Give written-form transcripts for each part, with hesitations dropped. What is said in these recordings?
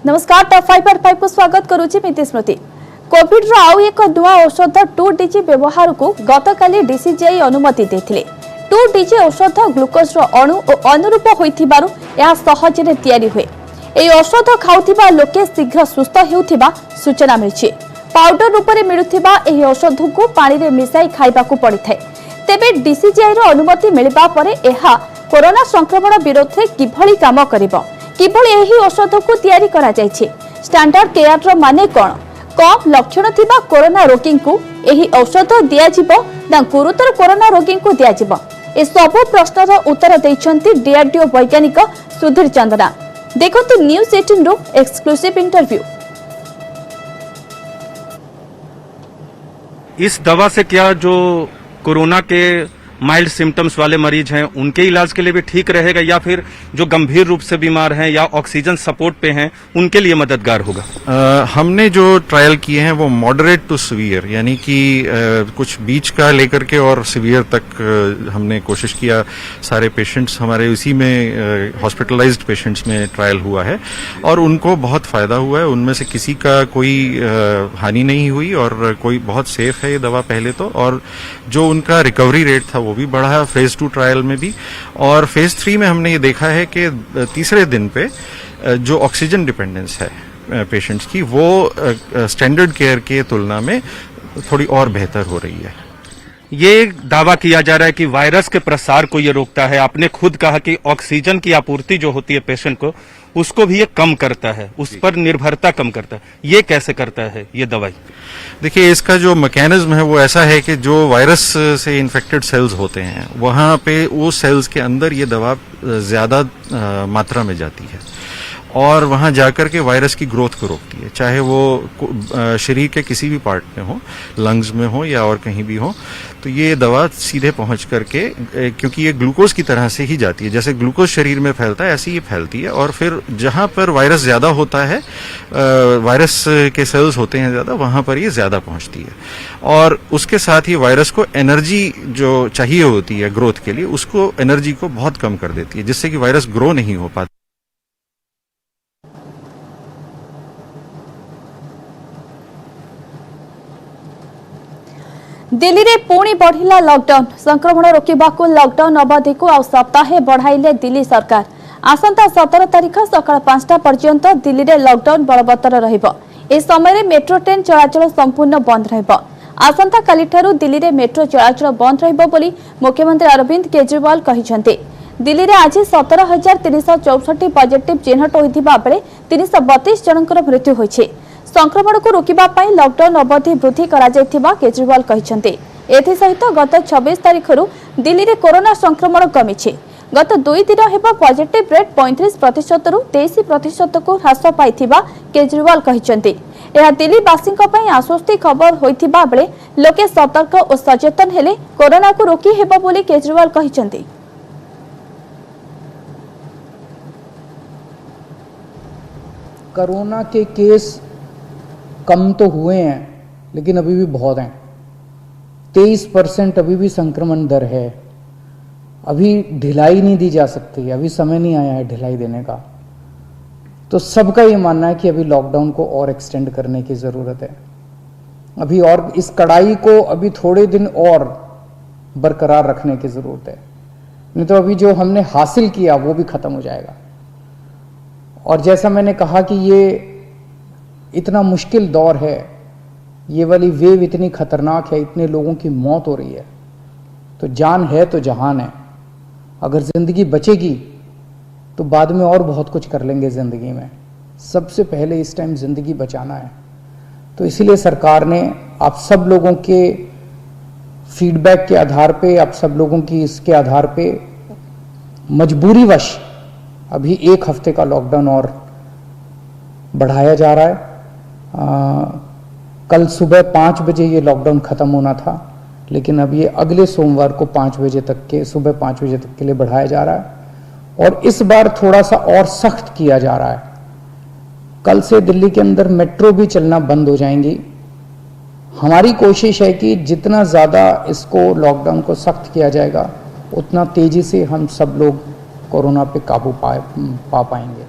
नमस्कार टॉप 5 पर 5 को स्वागत करूची मिति स्मृति। कोविड रो आउ एक नुआ औषध 2DG व्यवहार को गतकाली डीसीजीआई अनुमति देथिले। 2DG औषध ग्लूकोज रो अणु और अनुरूप होइथिबारु या सहजरे तयारी हुए। एई औषध खाउथिबा लोके शीघ्र सुस्थ हेउथिबा सूचना मिलछि। पाउडर रूप में मिलुथिबा एही औषध को पानी रे मिसाई खाइबा को पड़िथाय। तेबे डीसीजीआई रो अनुमति मिलिबा परे एहा कोरोना संक्रमण विरोध रे किभली काम करिबो, किभली एही औषध को तयारी करा जायछि, स्टैंडर्ड केयर रो माने कोन, कम लक्षण थिबा कोरोना रोगी को एही औषध दिया जिवो ना गुरुतर कोरोना रोगी को दिया जिवो, ए सब प्रश्नर उत्तर दैछन्ति डीआरडीओ वैज्ञानिक सुधीर चंदना। देखंतु न्यूज 18 रो एक्सक्लूसिव इंटरव्यू। इस दवा से क्या जो कोरोना के माइल्ड सिम्टम्स वाले मरीज हैं उनके इलाज के लिए भी ठीक रहेगा, या फिर जो गंभीर रूप से बीमार हैं या ऑक्सीजन सपोर्ट पे हैं उनके लिए मददगार होगा? हमने जो ट्रायल किए हैं वो मॉडरेट टू सीवियर, यानी कि कुछ बीच का लेकर के और सीवियर तक हमने कोशिश किया। सारे पेशेंट्स हमारे उसी में हॉस्पिटलाइज्ड पेशेंट्स में ट्रायल हुआ है और उनको बहुत फायदा हुआ है। उनमें से किसी का कोई हानि नहीं हुई और कोई बहुत सेफ है ये दवा पहले तो, और जो उनका रिकवरी रेट था वो भी बढ़ा है फेज 2 ट्रायल में भी। और फेज 3 में हमने ये देखा है कि तीसरे दिन पे जो ऑक्सीजन डिपेंडेंस है पेशेंट्स की वो स्टैंडर्ड केयर के तुलना में थोड़ी और बेहतर हो रही है। ये दावा किया जा रहा है कि वायरस के प्रसार को ये रोकता है। आपने खुद कहा कि ऑक्सीजन की आपूर्ति जो होती है पेशेंट को उसको भी ये कम करता है, उस पर निर्भरता कम करता है। ये कैसे करता है ये दवाई? देखिए, इसका जो मैकेनिज्म है वो ऐसा है कि जो वायरस से इन्फेक्टेड सेल्स होते हैं वहां पे वो सेल्स के अंदर ये दवा ज्यादा मात्रा में जाती है और वहां जाकर के वायरस की ग्रोथ को रोकती है, चाहे वो शरीर के किसी भी पार्ट में हो, लंग्स में हो या और कहीं भी हो। तो ये दवा सीधे पहुंच करके, क्योंकि ये ग्लूकोज की तरह से ही जाती है, जैसे ग्लूकोज शरीर में फैलता है ऐसे ही फैलती है, और फिर जहां पर वायरस ज्यादा होता है, वायरस के सेल्स होते हैं ज्यादा, वहां पर ये ज्यादा पहुंचती है। और उसके साथ ही वायरस को एनर्जी जो चाहिए होती है ग्रोथ के लिए, उसको एनर्जी को बहुत कम कर देती है, जिससे कि वायरस ग्रो नहीं हो पाता। दिल्ली रे पुणी बढ़िला लॉकडाउन। संक्रमण रोकबाकू लॉकडाउन अवधि को सप्ताहे बढ़ाइले दिल्ली सरकार। आसंता 17 तारिख सकाळ 5टा पर्यंत दिल्ली रे लॉकडाउन बलवत्तर रहिबो। ए समय रे मेट्रो ट्रेन चलाचल संपूर्ण बंद रहिबो। आसंता काली ठारू दिल्ली रे मेट्रो चलाचल बंद रहिबो बोली मुख्यमंत्री अरविंद केजरीवाल कहिसंते। दिल्ली रे आज 17,364 पॉजिटिव चिन्हट होइथिबा बेले 332 जनकर मृत्यु होइछे। संक्रमण को रोकबा पाई लॉकडाउन अवधि वृद्धि करा जायथिबा केजरीवाल कहिसंते। एथि सहित गत 26 तारिख रु दिल्ली रे कोरोना संक्रमण कमिछे। गत 2 दिन हेबा पॉजिटिव रेट 35% रु 23% को ह्रास पाइथिबा केजरीवाल कहिसंते। एहा दिल्ली वासिंक पई आश्वस्ति खबर होइथिबा बेले लोके सतर्क और सचेतन हेले कोरोना को रोकी हेबा बोली केजरीवाल कहिसंते। कोरोना के केस कम तो हुए हैं लेकिन अभी भी बहुत हैं। 23% अभी भी संक्रमण दर है। अभी ढिलाई नहीं दी जा सकती, अभी समय नहीं आया है ढिलाई देने का। तो सबका ये मानना है कि अभी लॉकडाउन को और एक्सटेंड करने की ज़रूरत है। अभी और इस कड़ाई को अभी थोड़े दिन और बरकरार रखने की ज़रूरत है, नहीं तो अभी जो हमने हासिल किया वो भी ख़त्म हो जाएगा। और जैसा मैंने कहा कि ये इतना मुश्किल दौर है, ये वाली वेव इतनी खतरनाक है, इतने लोगों की मौत हो रही है, तो जान है तो जहान है। अगर ज़िंदगी बचेगी तो बाद में और बहुत कुछ कर लेंगे ज़िंदगी में। सबसे पहले इस टाइम ज़िंदगी बचाना है। तो इसीलिए सरकार ने आप सब लोगों के फीडबैक के आधार पे, आप सब लोगों की इसके आधार पे मजबूरीवश अभी 1 हफ्ते का लॉकडाउन और बढ़ाया जा रहा है। कल सुबह 5 बजे ये लॉकडाउन ख़त्म होना था, लेकिन अब ये अगले सोमवार को 5 बजे तक के, सुबह 5 बजे तक के लिए बढ़ाया जा रहा है। और इस बार थोड़ा सा और सख्त किया जा रहा है। कल से दिल्ली के अंदर मेट्रो भी चलना बंद हो जाएंगी। हमारी कोशिश है कि जितना ज़्यादा इसको लॉकडाउन को सख्त किया जाएगा उतना तेज़ी से हम सब लोग कोरोना पे काबू पा पाएंगे।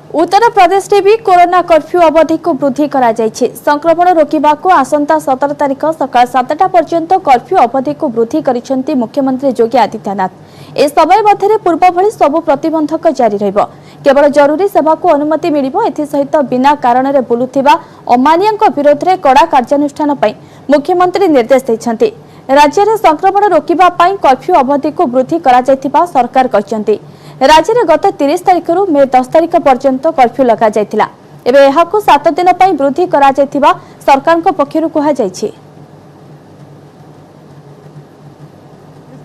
उत्तर प्रदेश में भी कोरोना कर्फ्यू अवधि को वृद्धि करा जायछि। संक्रमण रोकवा को आसंता 17 तारिख सकाळ 7टा पर्यंत कर्फ्यू अवधि को वृद्धि करिसेंति मुख्यमंत्री योगी आदित्यनाथ। ए समय मध्य पूर्व भली सबु प्रतिबंधक जारी रहिबो। केवल जरूरी सेवा को अनुमति मिलिबो। एथि सहित बिना कारण रे बुलुथिबा अमानियांक विरोध रे कड़ा कार्यानुष्ठान पई मुख्यमंत्री निर्देश दैछन्ति। राज्य में संक्रमण रोकवा पई कर्फ्यू अवधि को वृद्धि करा जायथिबा सरकार कहचन्ति। राज्य में गत 30 तारिख रु मे 10 तारिख पर्यंत कर्फ्यू लगा जायथिला। एबे एहाकु 7 दिन पई वृद्धि करा जायथिबा सरकार को पक्षरु कहा जायछि। इस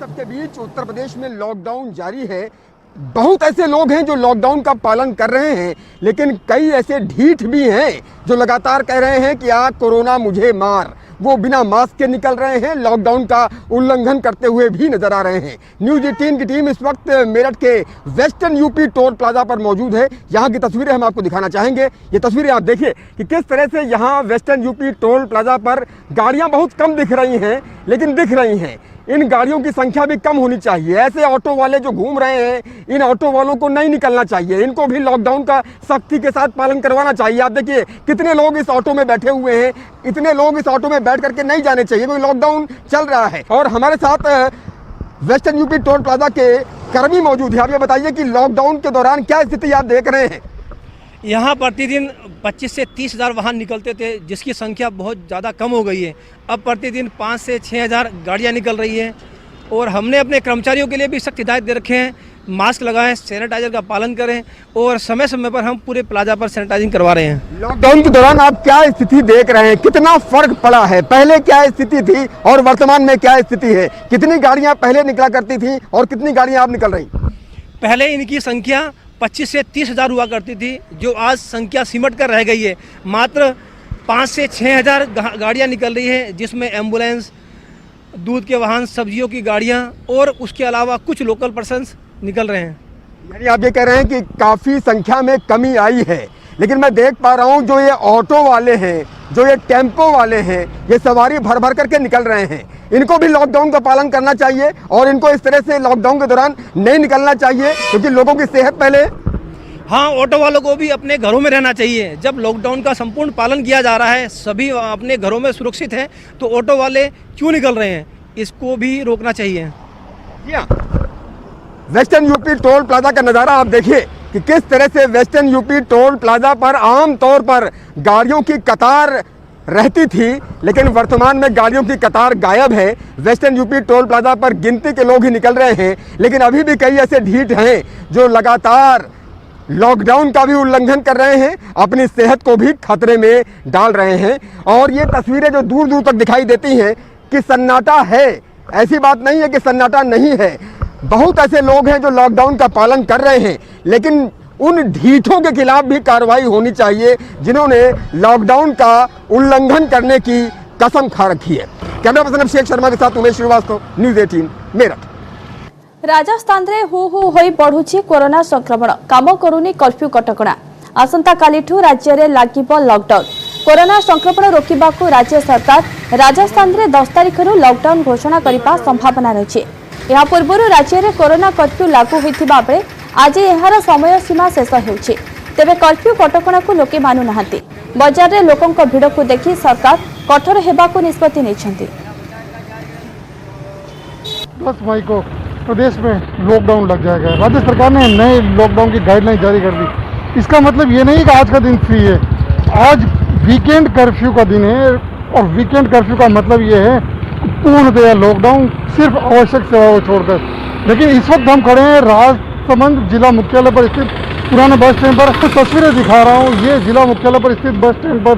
सबके बीच उत्तर प्रदेश में लॉकडाउन जारी है। बहुत ऐसे लोग हैं जो लॉकडाउन का पालन कर रहे हैं, लेकिन कई ऐसे ढीठ भी हैं जो लगातार कह रहे हैं कि आ कोरोना मुझे मार। वो बिना मास्क के निकल रहे हैं, लॉकडाउन का उल्लंघन करते हुए भी नजर आ रहे हैं। न्यूज 18 की टीम इस वक्त मेरठ के वेस्टर्न यूपी टोल प्लाजा पर मौजूद है। यहाँ की तस्वीरें हम आपको दिखाना चाहेंगे। ये तस्वीरें आप देखिए कि किस तरह से यहाँ वेस्टर्न यूपी टोल प्लाजा पर गाड़ियाँ बहुत कम दिख रही हैं, लेकिन दिख रही हैं। इन गाड़ियों की संख्या भी कम होनी चाहिए। ऐसे ऑटो वाले जो घूम रहे हैं, इन ऑटो वालों को नहीं निकलना चाहिए। इनको भी लॉकडाउन का सख्ती के साथ पालन करवाना चाहिए। आप देखिए कितने लोग इस ऑटो में बैठे हुए हैं। इतने लोग इस ऑटो में बैठ करके नहीं जाने चाहिए, क्योंकि लॉकडाउन चल रहा है। और हमारे साथ वेस्टर्न यूपी टोल प्लाजा के कर्मी मौजूद है। आप ये बताइए कि लॉकडाउन के दौरान क्या स्थिति आप देख रहे हैं? यहाँ प्रतिदिन 25 से 30 हज़ार वाहन निकलते थे, जिसकी संख्या बहुत ज़्यादा कम हो गई है। अब प्रतिदिन 5 से 6 हज़ार गाड़ियाँ निकल रही हैं। और हमने अपने कर्मचारियों के लिए भी सख्त हिदायत दे रखे हैं, मास्क लगाएं, सैनिटाइजर का पालन करें और समय समय पर हम पूरे प्लाजा पर सैनिटाइजिंग करवा रहे हैं। लॉकडाउन के दौरान आप क्या स्थिति देख रहे हैं? कितना फर्क पड़ा है? पहले क्या स्थिति थी और वर्तमान में क्या स्थिति है? कितनी गाड़ियाँ पहले निकला करती थी और कितनी गाड़ियाँ अब निकल रही? पहले इनकी संख्या 25 से 30 हज़ार हुआ करती थी, जो आज संख्या सिमट कर रह गई है। मात्र 5 से 6 हज़ार गाड़ियाँ निकल रही है, जिसमें एम्बुलेंस, दूध के वाहन, सब्जियों की गाड़ियाँ और उसके अलावा कुछ लोकल पर्सन्स निकल रहे हैं। यानी आप ये कह रहे हैं कि काफ़ी संख्या में कमी आई है। लेकिन मैं देख पा रहा हूँ जो ये ऑटो वाले हैं, जो ये टेम्पो वाले हैं, ये सवारी भर भर करके निकल रहे हैं। इनको भी लॉकडाउन का पालन करना चाहिए और इनको इस तरह से लॉकडाउन के दौरान नहीं निकलना चाहिए, क्योंकि लोगों की सेहत पहले। हाँ, ऑटो वालों को भी अपने घरों में रहना चाहिए। जब लॉकडाउन का संपूर्ण पालन किया जा रहा है, सभी अपने घरों में सुरक्षित हैं, तो ऑटो वाले क्यों निकल रहे हैं? इसको भी रोकना चाहिए। वेस्टर्न यूपी टोल प्लाजा का नज़ारा आप देखिए कि किस तरह से वेस्टर्न यूपी टोल प्लाजा पर आम तौर पर गाड़ियों की कतार रहती थी, लेकिन वर्तमान में गाड़ियों की कतार गायब है। वेस्टर्न यूपी टोल प्लाजा पर गिनती के लोग ही निकल रहे हैं, लेकिन अभी भी कई ऐसे ढीठ हैं जो लगातार लॉकडाउन का भी उल्लंघन कर रहे हैं, अपनी सेहत को भी खतरे में डाल रहे हैं। और ये तस्वीरें जो दूर दूर तक दिखाई देती हैं कि सन्नाटा है, ऐसी बात नहीं है कि सन्नाटा नहीं है। बहुत ऐसे लोग हैं जो लॉकडाउन का पालन कर रहे हैं, लेकिन उन ढीठों के खिलाफ भी कार्रवाई होनी चाहिए जिन्होंने लॉकडाउन का उल्लंघन करने की कसम खा रखी है। कैमरा पर्सन अभिषेक शर्मा के साथ उमेश श्रीवास्तव, न्यूज 18 मेरठ। राजस्थान रे हु हु होई बढ़ुछि कोरोना संक्रमण, काम करूनी कर्फ्यू कटकणा। आसंता कालीठू राज्य रे लागिबो लॉकडाउन। कोरोना संक्रमण रोकिबाकू राज्य सरकार राजस्थान रे 10 तारिख रु लॉकडाउन घोषणा करिबा संभावना रहिछि। या पूर्व राज्य में कोरोना कर्फ्यू लागू होइथिबा बेले आज एहार समय सीमा शेष होउछि। तेबे कर्फ्यू कटकणा को लोके मानु नाहांती। बाजार रे लोकंक भिड़ को देखि सरकार कठोर हेबाकू निष्पत्ति नेछंती। 10 मई को प्रदेश में लॉकडाउन लग जाएगा। राज्य सरकार ने नए लॉकडाउन की गाइडलाइन जारी कर दी। इसका मतलब ये नहीं कि आज का दिन फ्री है, आज वीकेंड कर्फ्यू का दिन है। और वीकेंड कर्फ्यू का मतलब ये है पूर्णतया लॉकडाउन, सिर्फ आवश्यक सेवाओं को छोड़कर। लेकिन इस वक्त हम खड़े हैं राजसमंद जिला मुख्यालय पर स्थित पुराने बस स्टैंड पर। तस्वीरें दिखा रहा हूँ, ये जिला मुख्यालय पर स्थित बस स्टैंड पर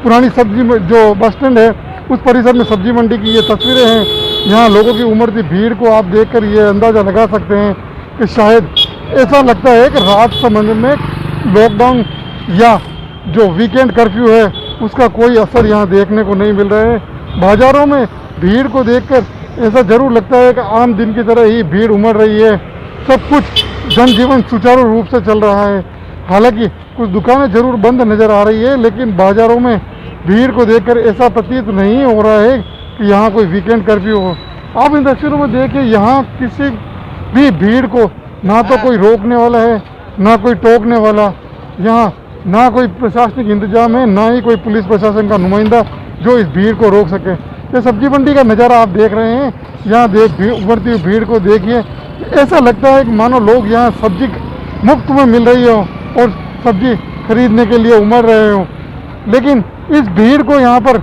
पुरानी सब्जी जो बस स्टैंड है उस परिसर में सब्जी मंडी की ये तस्वीरें हैं। यहाँ लोगों की उमड़ती भीड़ को आप देखकर ये अंदाज़ा लगा सकते हैं कि शायद ऐसा लगता है कि राजसमंद में लॉकडाउन या जो वीकेंड कर्फ्यू है उसका कोई असर यहाँ देखने को नहीं मिल रहा है। बाज़ारों में भीड़ को देखकर ऐसा जरूर लगता है कि आम दिन की तरह ही भीड़ उमड़ रही है। सब कुछ जनजीवन सुचारू रूप से चल रहा है। हालांकि कुछ दुकानें जरूर बंद नज़र आ रही है, लेकिन बाज़ारों में भीड़ को देखकर ऐसा प्रतीत नहीं हो रहा है कि यहाँ कोई वीकेंड कर्फ्यू हो। आप इन तस्वीरों में देखिए, यहाँ किसी भी भीड़ को ना तो कोई रोकने वाला है ना कोई टोकने वाला। यहाँ ना कोई प्रशासनिक इंतजाम है, ना ही कोई पुलिस प्रशासन का नुमाइंदा जो इस भीड़ को रोक सके। ये सब्जी मंडी का नज़ारा आप देख रहे हैं, यहाँ उभरती हुई भीड़ को देखिए। ऐसा लगता है कि मानो लोग यहाँ सब्जी मुफ्त में मिल रही हो और सब्जी खरीदने के लिए उमड़ रहे हो। लेकिन इस भीड़ को यहाँ पर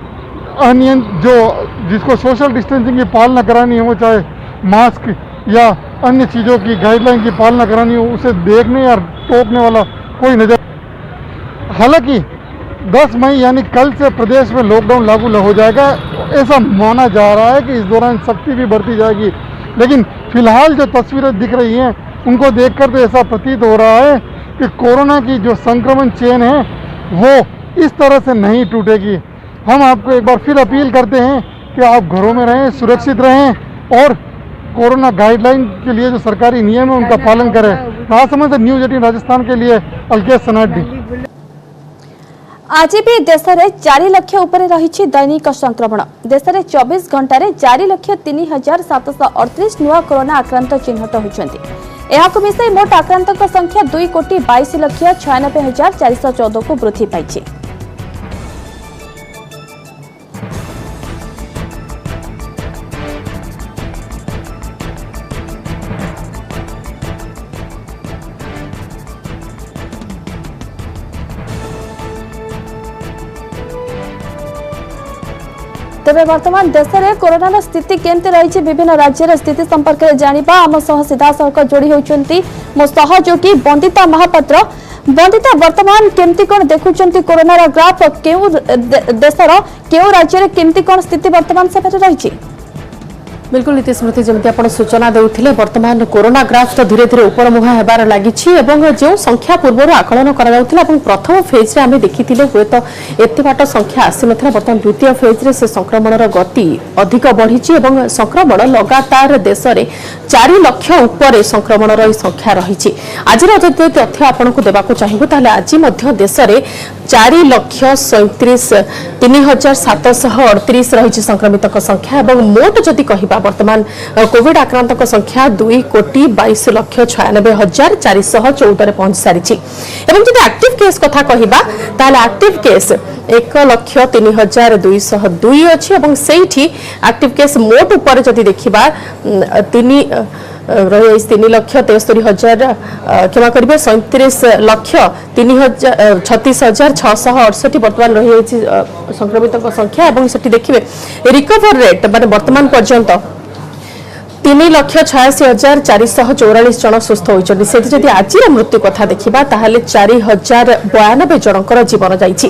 जिसको सोशल डिस्टेंसिंग की पालना करानी हो, चाहे मास्क या अन्य चीज़ों की गाइडलाइन की पालना करानी हो, उसे देखने या टोकने वाला कोई नजर। हालांकि 10 मई यानी कल से प्रदेश में लॉकडाउन लागू हो जाएगा, ऐसा माना जा रहा है कि इस दौरान सख्ती भी बढ़ती जाएगी। लेकिन फिलहाल जो तस्वीरें दिख रही हैं उनको देखकर तो ऐसा प्रतीत हो रहा है कि कोरोना की जो संक्रमण चेन है वो इस तरह से नहीं टूटेगी। हम आपको एक बार फिर अपील करते हैं कि आप घरों में रहें, सुरक्षित रहें और कोरोना गाइडलाइन के लिए जो सरकारी नियम है उनका पालन करें। राजसमंद से न्यूज 18 राजस्थान के लिए अलकेश सनाडी। आज भी देश में 4 लाख उपर रही दैनिक संक्रमण। देश में 24 घंटे 4,03,738 नुआ कोरोना आक्रांत चिन्हट होती। मिसाई मोट आक्रांतों संख्या 2,22,96,414 को वृद्धि पाई। तेरे वर्तमान देश में कोरोना स्थिति केमती रही विभिन्न राज्यर स्थिति संपर्क में जानिबा आम सह सीधा सड़क जोड़ी होती मो सहयोगी वंदिता महापात्र। वंदिता, वर्तमान केमती कौन देखुंट कोरोना ग्राफ, केउ देशर केउ राज्य केमती कौन स्थिति वर्तमान समय रही? बिल्कुल नीति स्मृति जमी आप सूचना देते बर्तमान कोरोना ग्राफ तो धीरे धीरे ऊपर मुहां होबार लगी जो संख्या पूर्व आकलन करा प्रथम फेज रे आम देखी हुए तो एत बाट संख्या आसी ना बर्तमान द्वितीय फेज रे से संक्रमण गति अधिक बढ़ी संक्रमण लगातार देश में 4 लाख उपर संक्रमण संख्या रही। आज तथ्य आपको देवाक चाहिए ताले आज देश में 4,37,38 रही संक्रमित संख्या और मोट जदि कहवा वर्तमान कोविड आक्रांत संख्या 2,22,96,414 पहुंच सारी। एक्टिव केस कथा कहवा ताले एक्टिव केस 1,03,202 अच्छी एक्टिव केस मोट उपर जदि देखा 3,63,63,000 क्षमा करेंगे 37,36,668 वर्तमान रही संक्रमित संख्या और देखिए रिकवर रेट मान वर्तमान पर्यंत 3,86,444 जन सुस्थ होती। जदि आज मृत्यु कथा देखा 4,092 जनकर जीवन जाइए।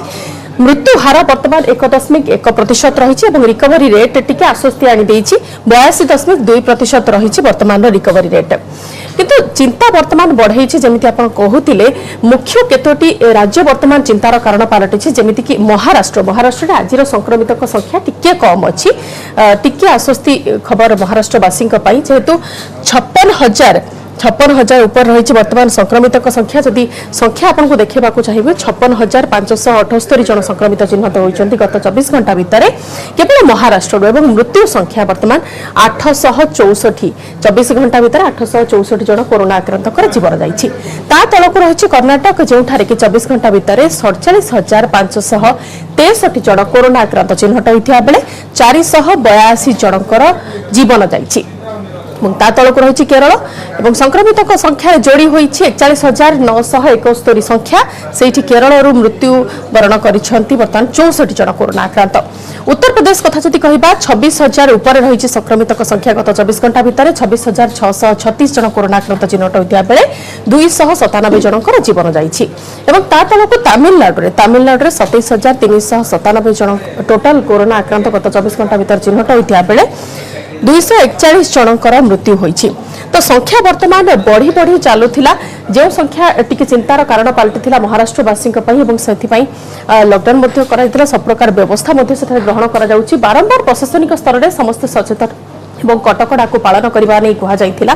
मृत्यु हार वर्तमान 1.1% रही रिकवरी रेट टी आश्वस्ति आनी 82.2% रही वर्तमान रिकवरी रेट। किंतु चिंता वर्तमान बढ़ई जमी आप कहते मुख्य केतोटी राज्य वर्तमान चिंतार कारण पलटि जमीक महाराष्ट्र में आज संक्रमित संख्या टिके कम अच्छी टिके आश्वस्ति खबर महाराष्ट्रवासी जेहेतु 56,000 उपर रही वर्तमान संक्रमित संख्या। जदि संख्या आपको देखा चाहिए 56,578 जन संक्रमित चिन्हित होती गत 24 घंटा भितर केवल महाराष्ट्र और मृत्यु संख्या वर्तमान 864 24 घंटा भितर 864 जन कोरोना आक्रांत जीवन जाइए। तलक रही कर्णाटक जोठार कि 24 घंटा भितर 47,563 जन कोरोना आक्रांत चिन्हित होता बेले 482 जनकर जीवन जाइए। तलक रही केरल और संक्रमित संख्या जोड़ी होती 41,971 संख्या से केरल मृत्यु वरण कर बर्तमान 64 जन कोरोना आक्रांत। उत्तर प्रदेश कथा जदि कहबा 26,000 उपर रही संक्रमित संख्या गत 24 घंटा भितर 26,636 जन कोरोना आक्रांत चिन्हट होता बेले 297 जनकर जीवन जाइए। तलक तमिलनाडु 27,397 जन टोटाल कोरोना आक्रांत गत 24 घंटा भितर चिन्हट होता बेले 241 जनकर मृत्यु होइछि। तो संख्या वर्तमान बढ़ी बढ़ी चलुथिला जो संख्या टिके चिंतार कारण पलटिथिला महाराष्ट्रवासी लॉकडाउन मध्य कराइथिला सब प्रकार व्यवस्था मध्य सेठारे ग्रहण करा जाउछि। बारंबार प्रशासनिक स्तर में समस्त सचेतन और कटकड़ा को पालन करबा नै कहा जाइथिला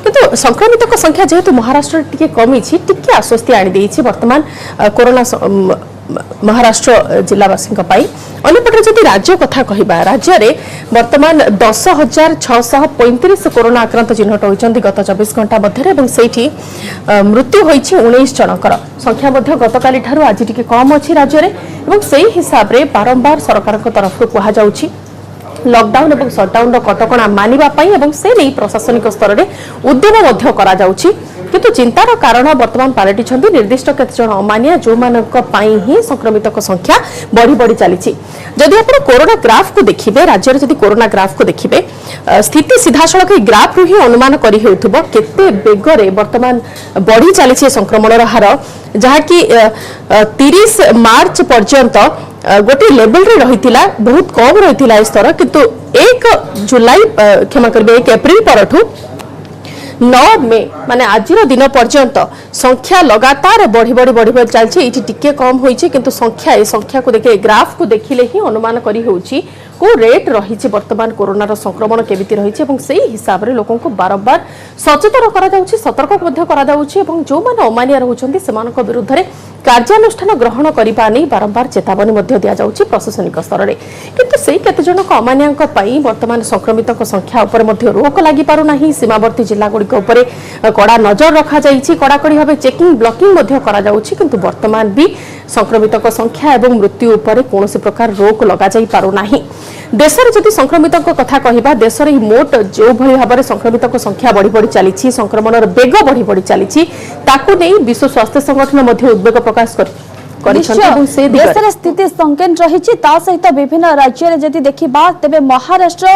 किंतु संक्रमित संख्या जेहेतु महाराष्ट्र टिके कमी टिके आश्वस्ति आनी देछि वर्तमान कोरोना महाराष्ट्र जिलावासी अन्यपटे जदि राज्य कथा कहबा राज्य में वर्तमान 10,635 कोरोना आक्रांत चिन्हट होइछन्ति गत 24 घंटा मध्य मृत्यु होइछि 19 जनकर संख्या गतकाली ठारू आज टिके कम अछि राज्य में से हिसाब रे बारंबार सरकार तरफ कहा जाउछि लॉकडाउन और शटडाउन कटकणा मानिबा पई एवं से नहीं प्रशासनिक स्तर में उद्यम मध्य करा जाउछि किंतु चिंतार कारण वर्तमान पलटिछन्ति निर्दिष्ट केतजन अमानिया जो मानक पई ही संक्रमित संख्या बढ़ी बढ़ी चली जदि आप कोरोना ग्राफ को देखिए राज्य में जदि कोरोना ग्राफ को देखिए स्थिति सीधासलख ग्राफ रु ही अनुमान करी हेउथबो केते बेगरे वर्तमान बढ़ी चली संक्रमण हार जहाँकि 30 मार्च पर्यंत गोटे लेवल रे रहितिला बहुत कम रहितिला स्तर किंतु 1 जुलाई क्षमा करिबे 1 एप्रिल परठू 9 मे माने आज दिन पर्यंत संख्या लगातार बढ़ी बढ़ी बढ़ी बढ़ी चलछि टिके कम होइछि किंतु संख्या को देखे ग्राफ को देखिले ही अनुमान करी होउछि को रेट रही वर्तमान कोरोना संक्रमण केमिति रही से हिसाब से लोक बारंबार सचेतन करा जाउछि सतर्क करा जाउछि जो माने अमानिया रहउछन्ति सेमानक विरुद्ध रे कार्यानुष्ठान ग्रहण करबा नै बारंबार चेतावनी मध्य दिया जाउछि प्रशासनिक स्तर रे किंतु सेही केते जनक अमानियाक पई वर्तमान संक्रमितक संख्या ऊपर मध्य रोक लागि पारु नाही सीमावर्ती जिल्ला गुडी को ऊपर कड़ा नजर रखा जाइछि कड़ाकड़ी भाबे चेकिंग ब्लॉकिंग मध्य करा जाउछि किंतु वर्तमान भी संक्रमितक संख्या एवं मृत्यु ऊपर कोनोसी प्रकार रोक लगा जाई पारु नाही देश में जदि संक्रमित कथा कहबा देश में मोट जो भली भाव में संक्रमित संख्या बढ़ी बढ़ी चली संक्रमण बेग बढ़ी बढ़ी चली ताकू नहीं विश्व स्वास्थ्य संगठन मध्य उद्वेग प्रकाश कर देश स्थिति संकीर्ण रही सहित विभिन्न राज्य में जदि देखा तेरे महाराष्ट्र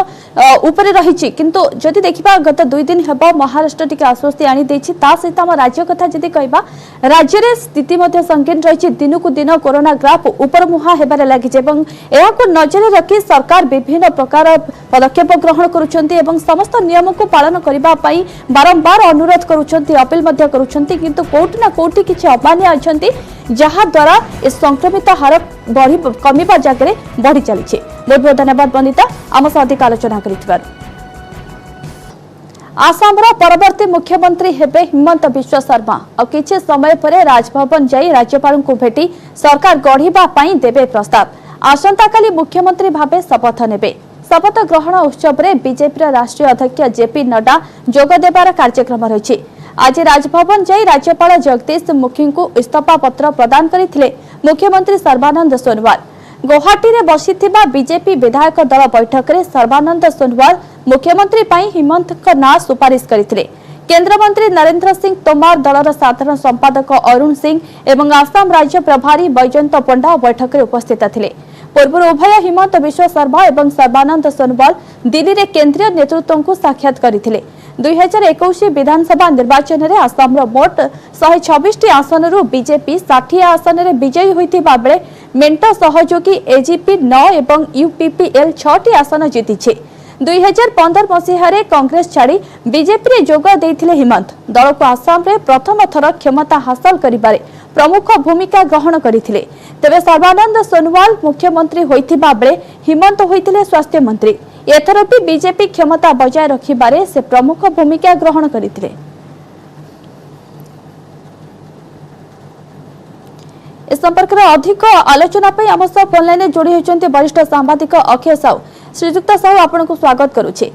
उपरे रही किंतु जदि देखा गत 2 दिन हेब महाराष्ट्र टिके आश्वस्ति आनी देछि सहित आम राज्य कथा जदि कहबा राज्य में स्थिति संकीर्ण रही दिन को दिन कोरोना ग्राफ ऊपर मुहा हेबार लगी नजर रखी सरकार विभिन्न प्रकार पदक्षेप ग्रहण करुछन्ति एवं समस्त नियम को पालन करबा पई बारंबार अनुरोध करुछन्ति अपील मध्य करुछन्ति किंतु कोठी ना कोठी किछि अमानिया अछन्ति जहा द्वारा इस संक्रमित हार बढ़ी कमिबा जगह बढ़ी चली बहुत बहुत धन्यवाद वंदिता आम सह अधिक आलोचना कर आसामर परवर्ती मुख्यमंत्री हेबे हिमंत बिश्व शर्मा और किछि समय पर राजभवन जाई राज्यपाल को भेटी सरकार गढ़िबा पई देबे प्रस्ताव आसंता काली मुख्यमंत्री भाबे शपथ नेबे शपथ ग्रहण उत्सव में बीजेपी राष्ट्रीय अध्यक्ष जेपी नड्डा जोग देबार कार्यक्रम रही आज राजभवन जाई राज्यपाल जगदीश मुखी को इस्तीफा पत्र प्रदान करथिले मुख्यमंत्री सर्बानंद सोनोवाल गुवाहाटी रे बसिथिबा बीजेपी विधायक दल बैठक में सर्बानंद सोनोवाल मुख्यमंत्री पई हिमंत का नाम सुपारिश करथिले केंद्र मंत्री नरेंद्र सिंह तोमर दलर साधारण संपादक अरुण सिंह एवं आसाम राज्य प्रभारी बैजयंत पंडा बैठक में उपस्थित थिले पूर्व उभय हिमंत बिश्व शर्मा और सर्बानंद सोनोवाल दिल्ली रे केंद्रीय नेतृत्व को साक्षात करथिले 2021 विधानसभा निर्वाचन में आसाम मोट 126 आसन बीजेपी 60 आसन में विजयी होइथिबा बेले मेंट सहयोगी एजीपी 9 और यूपीपीएल 6 आसन जीति 2015 मसीह कांग्रेस छाड़ी बीजेपी रे जोग देथिले हिमंत दल को आसाम रे प्रथम थर क्षमता हासिल करिबारे प्रमुख भूमिका ग्रहण करथिले तेबे सर्बानंद सोनोवाल मुख्यमंत्री होइथिबा बेले हिमंत होइथिले स्वास्थ्य मंत्री एथर भी बीजेपी क्षमता बजाय रखिबारे से प्रमुख भूमिका ग्रहण करथिले इस संपर्क में अधिक आलोचना पे आम सह फोन लाइन जोड़ी होइचंते वरिष्ठ सांबादिक अक्षय साहू श्रीजुक्त साहू आपन को स्वागत करूछे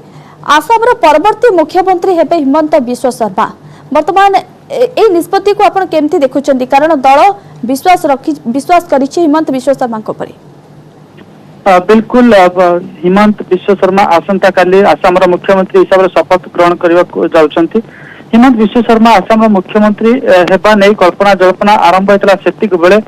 आसाम रो परवर्ती मुख्यमंत्री हेबे हिमंत बिश्व शर्मा वर्तमान ए निष्पत्ति को आपण केमती देखुचंती कारण दल विश्वास करिछि हिमंत बिश्व शर्मा को परे बिल्कुल हिमंत बिश्व शर्मा आसंता काली आसाम मुख्यमंत्री हिसाब से शपथ ग्रहण करने जाउछंती हिमंत बिश्व शर्मा आसाम मुख्यमंत्री हेबा नै कल्पना जल्पना आरंभ होता सेतिक बेले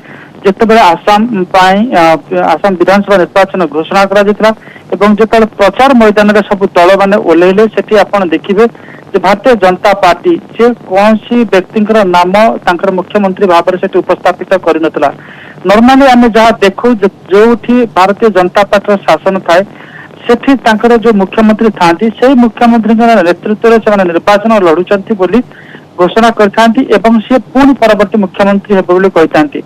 जितेबाला आसाम आसाम विधानसभा निर्वाचन घोषणा करा एवं जो प्रचार मैदान में सब दल मैंने ओह्लैले सेठी आपण देखिबे भारतीय जनता पार्टी से कौन सी व्यक्ति नाम तांकर मुख्यमंत्री भाव से उपस्थापित कर नॉर्मली आम जहाँ देखू जो भारतीय जनता पार्टी शासन थाए सेठी तांकर जो मुख्यमंत्री थांती से मुख्यमंत्री नेतृत्व से निर्वाचन लड़ुचंती बोली घोषणा करथांती एवं से पुणी परवर्ती मुख्यमंत्री हेबे बोली कहिथांती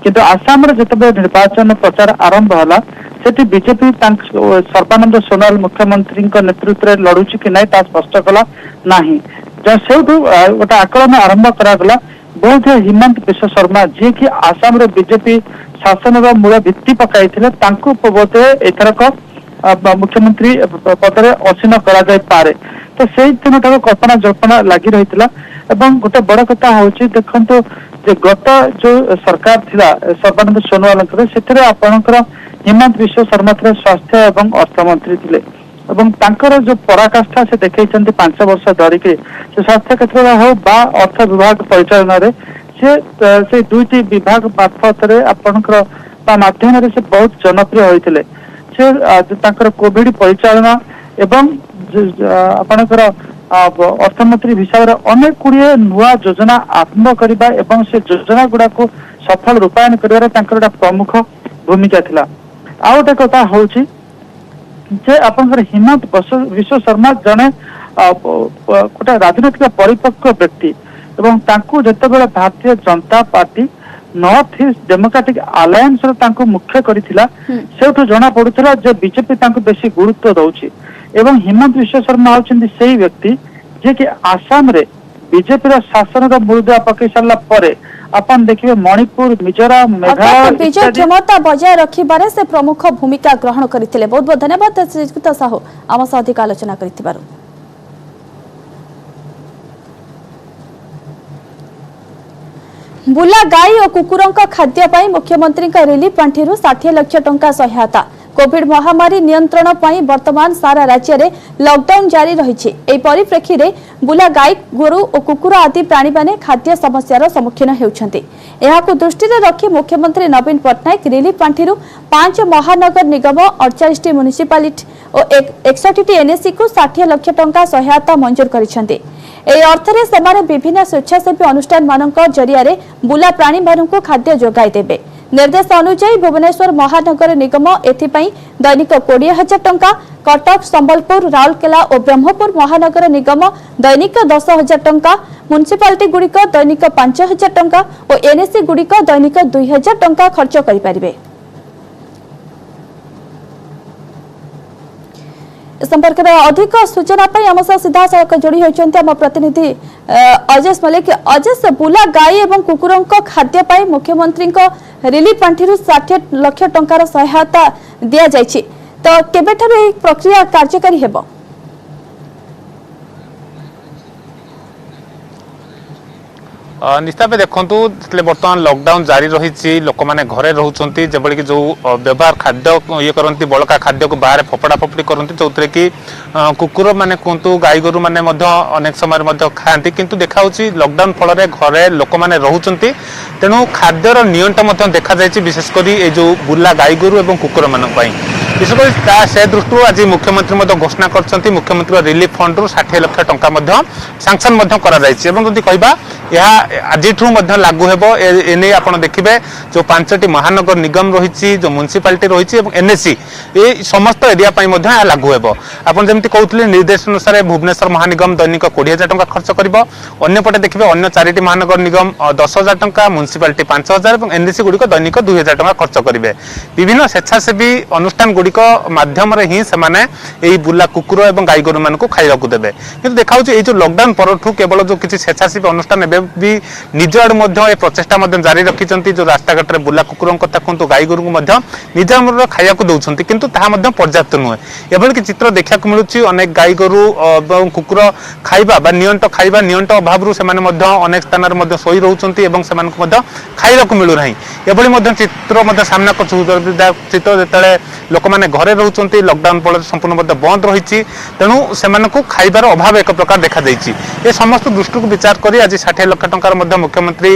किंतु आसाम रे जतबे निर्वाचन प्रचार आरंभ होला सेठी बीजेपी सर्बानंद सोनोवाल मुख्यमंत्री नेतृत्व में लड़ुची कि नहीं स्पष्ट कला नहीं जो गोटे आकलन आरंभ करागला बोध हिमंत विश्व शर्मा जी की आसाम रे बीजेपी शासन मूल भित्ति पकाई बोध एथरक मुख्यमंत्री पद में असीन कर पारे। तो से दिन तक कल्पना जल्पना लगी रही एवं गोटे बड़ कथा हूँ देखो जे गत जो सरकार थिला सर्बानंद सोनोवाल से आपणकर हिमंत विश्व शर्मा थे स्वास्थ्य एवं अर्थमंत्री थे एवं तांकर जो पराकाष्ठा से देखते 5 वर्ष धरिकी से स्वास्थ्य क्षेत्र में हो बा अर्थ विभाग परिचालन से दुईटी विभाग मार्फत आपणकर माध्यम से बहुत जनप्रिय होते से कोविड परिचालना एवं आपणकर अर्थमंत्री हिसाब से अनेक गुड़िए नुआ योजना आरंभ करने एवं से योजना गुड़ा को सफल रूपायन कर प्रमुख भूमिका थिला। आ गोटे कथा हूँ जे आपंकर हिमंत विश्व शर्मा जड़े गोटे राजनैतिक परिपक्व व्यक्ति एवं तांकु जेतेबेले Bharatiya Janata party north east democratic alliance मुख्य करिथिला सेठू जना पड़ुथिला जे बीजेपी तांकु बेसी गुरुत्व दउछि एवं हिमंत विश्व शर्मा होचंदी सेही व्यक्ति जे कि आसाम रे बीजेपी रा शासन रा मुर्दा पकई सारला परे अपन देखिए मणिपुर मिजोराम मेघालय विजय क्षमता बजाय रखिबारे से प्रमुख भूमिका ग्रहण करथिले। बहुत बहुत धन्यवाद श्रीजुक्त साहू आम सह अधिक आलोचना करथिबारु। बुला गाई और कुकुरंक खाद्य पाई मुख्यमंत्री रिलीफ पांठि 60 लाख टंका सहायता। कोविड महामारी नियंत्रण पाई वर्तमान सारा राज्य में लॉकडाउन जारी रही परिप्रेक्षी रे बुला गाई गोरु और कुकुर आदि प्राणी माने खाद्य समस्यार सम्मुखीन होउछन्ते। एहाकु दृष्टि रे रखी मुख्यमंत्री नवीन पट्टनायक रिलीफ पांठि 5 महानगर निगम 48 म्युनिसिपालिटी और 61 एनएससी को 60 लाख टंका सहायता मंजूर करिसेंते। ए अर्थरे सेमाने विभिन्न स्वेच्छासेवी अनुष्ठान मानक जरिया बुला प्राणी मानक खाद्य जोगाई देबे। निर्देश अनुसार भुवनेश्वर महानगर निगम एथिपाई दैनिक 20,000 टंका, कटक, संबलपुर, राउरकेला और ब्रह्मपुर महानगर निगम दैनिक 10,000 टंका, म्युनिसिपालिटी गुड़िक दैनिक 5,000 टंका और एनएससी गुड़िक दैनिक 2,000 टंका खर्च करिपारिबे। संपर्क में अधिक सूचना आम सह सीधा सड़क जोड़ी होती आम प्रतिनिधि अजेश मलिक। अजेश, बुला गाई एवं कुकुरों खाद्य पाई मुख्यमंत्री रिलीफ पांठि 60 लाख टंकार सहायता दि जाइछि, तो केबेठारु एही प्रक्रिया कार्यकारी हेबो? निश्चित भाव देखु बर्तमान लॉकडाउन जारी रही लोक मैंने घरे रोच जबकि कि जो व्यवहार खाद्य ये करती बड़का खाद्य को बाहर फोपड़ा फोपड़ी करती जो थे कि कुकुर मैंने कहतु गाई गोरु मैंने अनेक समय खाती किंतु देखा लॉकडाउन फल घरे लोक मैंने रोचंती तेणु खाद्यर नियंत्रण देखा विशेषकर ये जो बुला गाई गोरु और कुकुर मान विशेषकर से दृष्टि आज मुख्यमंत्री घोषणा कर मुख्यमंत्री रिलीफ फंड 60 लाख टंका सांक्शन कहवा आज लागू हेबो। एने आपण देखिबे जो 5टी महानगर निगम रही जो म्युनिसिपालिटी रही एनएससी ये समस्त एरिया लागू हेबो। आपण जेमति कहउतले निर्देश अनुसार भुवनेश्वर महानिगम दैनिक 20,000 टंका खर्च करिवो। अन्यपटे देखिबे अन्य 4टी महानगर निगम 10,000 टंका, म्युनिसिपालिटी 5,000 और एनएससी गुड़िक दैनिक 2,000 टंका खर्च करिवे। विभिन्न स्वेच्छासेवी अनुष्ठान गुड़िक माध्यम ही से बुला कुकुर और गाई गोरु मान खाइबा देवे। किंतु देखा ये जो लॉकडाउन परठू केवल जो किसी स्वेच्छासेवी अनुष्ठान भी निज आड़ प्रचेषा जारी रखिंट जो रास्ताघाट में बुला कुकुर कथा कहतु गाई गोरु निज आमर खाया दूसरी किंतु पर्याप्त नुहे। एभली चित्र देखा मिलूँ अनेक गाई गोरु और कुकुर खाइबा नियंट खाइबा नियंट अभाव से अनेक स्थान में शोई रोचे खाइबा मिलूना। एभली चित्र सामना चित्र जो लोक मैंने घरे रोचे लॉकडाउन फल संपूर्ण बंद रही तेणु से खाइबार अभाव एक प्रकार देखा ये समस्त दृष्टि को विचार कर आज 60 लाख टंकार मुख्यमंत्री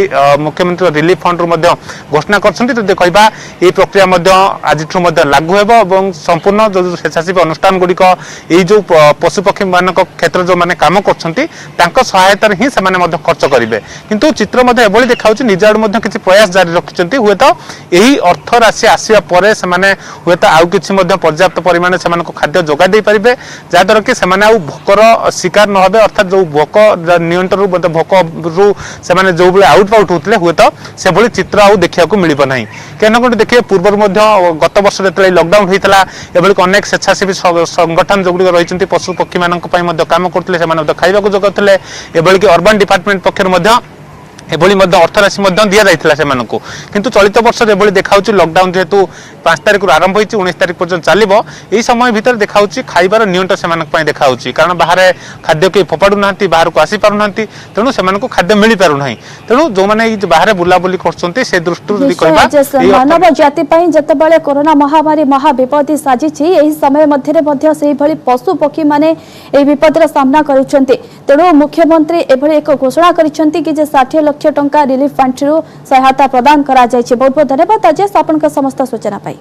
रिलीफ फंड घोषणा कर कहवा ये प्रक्रिया आज लागू हो संपूर्ण जो स्वेच्छासेवी अनुष्ठान गुड़िक ये जो पशुपक्षी मान क्षेत्र जो मैंने कम कर सहायता ही से खर्च करेंगे। किंतु चित्र एभली देखा निज आड़ किसी प्रयास जारी रखिंट हे तो यही अर्थ राशि आसवा पर हे तो आउ कि पर्याप्त परिमाण से खाद्य जोगाई दे पारे जहाद्वारा कि भोकर शिकार न हो अर्थात जो भोक नियंत्रण भोक रु से जो भाई आउट पाउट होते हे तो से भली चित्र आउ देखा मिल ना कहीं देखिए पूर्व गत वर्ष जो लॉकडाउन होता है अनेक स्वेच्छासेवी संगठन जो गुड़ रही पशु पक्षी मान कम करते खाइबा जोगाते एभली अर्बन डिपार्टमेंट पक्षर एभली अर्थ राशि दि जाइथिला सेमानकु किंतु चलित वर्ष जेभली देखाउची लॉकडाउन जेहेतु 5 तारिख रु आरंभ होईची 19 तारिख पर्यंत चलिबो एई समय भीतर देखाउची खाइबार नियंट सेमानक पय देखाउची कारण बाहर खाद्य के फोपाडु नांती बाहर को आसी पारु नांती तेणु सेमानकु खाद्य मिली पारु नाही तेणु जो माने बाहर बुलाबुली करछन्ते से दृष्टि जदि कहबा मानव जाति पई जतबेले कोरोना महामारी महाविपत्ति साजिछि एही समय मध्यरे मध्य सेही भली पशु पक्षी माने एही विपदर सामना करूछन्ते तेणु मुख्यमंत्री एभली एक घोषणा करिसेंती कि जे 60 लाख टंका रिलीफ फंड सहायता प्रदान करा जायछि। बहुत बहुत धन्यवाद अजय आपन का समस्त सूचना पाई।